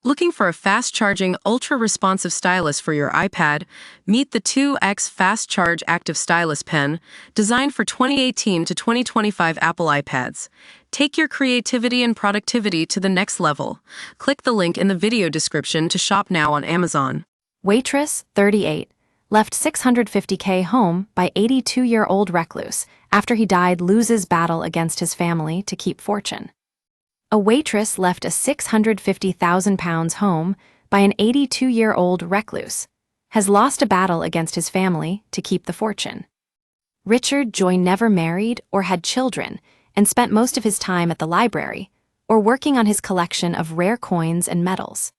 Looking for a fast-charging, ultra-responsive stylus for your iPad? Meet the 2X Fast Charge Active Stylus Pen, designed for 2018 to 2025 Apple iPads. Take your creativity and productivity to the next level. Click the link in the video description to shop now on Amazon. Waitress, 38, left 650k home by 82-year-old Recluse after he died loses battle against his family to keep fortune. A waitress left a £650,000 home by an 82-year-old recluse, has lost a battle against his family to keep the fortune. Richard Joy never married or had children and spent most of his time at the library or working on his collection of rare coins and medals.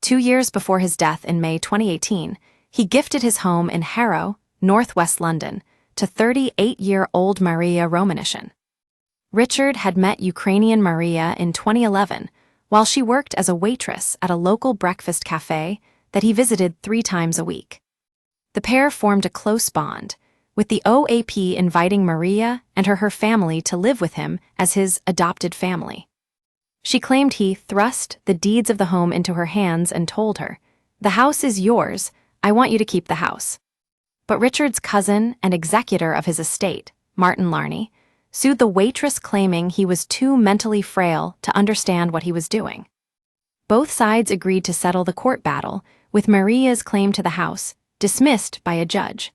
2 years before his death in May 2018, he gifted his home in Harrow, northwest London, to 38-year-old Maria Romanishin. Richard had met Ukrainian Maria in 2011 while she worked as a waitress at a local breakfast cafe that he visited 3 times a week. The pair formed a close bond, with the OAP inviting Maria and her family to live with him as his adopted family. She claimed he thrust the deeds of the home into her hands and told her, "The house is yours, I want you to keep the house." But Richard's cousin and executor of his estate, Martin Larney, sued the waitress claiming he was too mentally frail to understand what he was doing. Both sides agreed to settle the court battle, with Maria's claim to the house dismissed by a judge.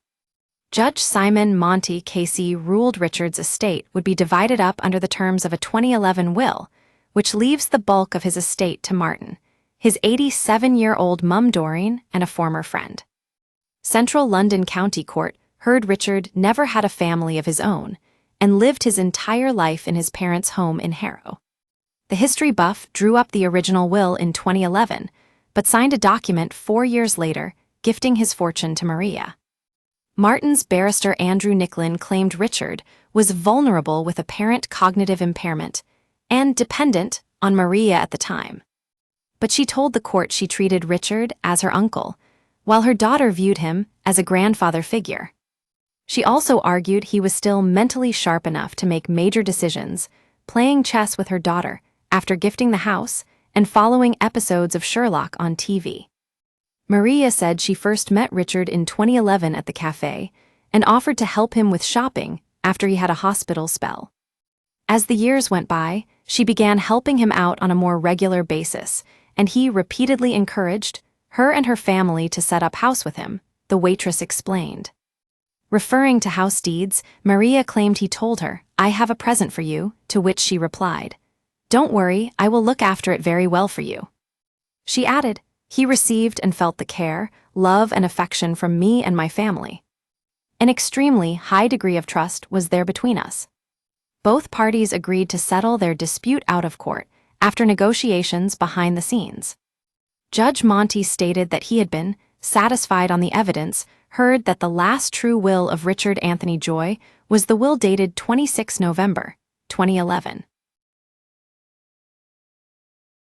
Judge Simon Monty Casey ruled Richard's estate would be divided up under the terms of a 2011 will, which leaves the bulk of his estate to Martin, his 87-year-old mum Doreen, and a former friend. Central London County Court heard Richard never had a family of his own and lived his entire life in his parents' home in Harrow. The history buff drew up the original will in 2011, but signed a document 4 years later, gifting his fortune to Maria. Martin's barrister Andrew Nicklin claimed Richard was vulnerable with apparent cognitive impairment and dependent on Maria at the time. But she told the court she treated Richard as her uncle, while her daughter viewed him as a grandfather figure. She also argued he was still mentally sharp enough to make major decisions, playing chess with her daughter after gifting the house and following episodes of Sherlock on TV. Maria said she first met Richard in 2011 at the cafe and offered to help him with shopping after he had a hospital spell. As the years went by, she began helping him out on a more regular basis, and he repeatedly encouraged her and her family to set up house with him, the waitress explained. Referring to house deeds, Maria claimed he told her, "I have a present for you," to which she replied, "Don't worry, I will look after it very well for you." She added, "He received and felt the care, love, and affection from me and my family. An extremely high degree of trust was there between us." Both parties agreed to settle their dispute out of court after negotiations behind the scenes. Judge Monty stated that he had been satisfied on the evidence heard that the last true will of Richard Anthony Joy was the will dated 26 November 2011.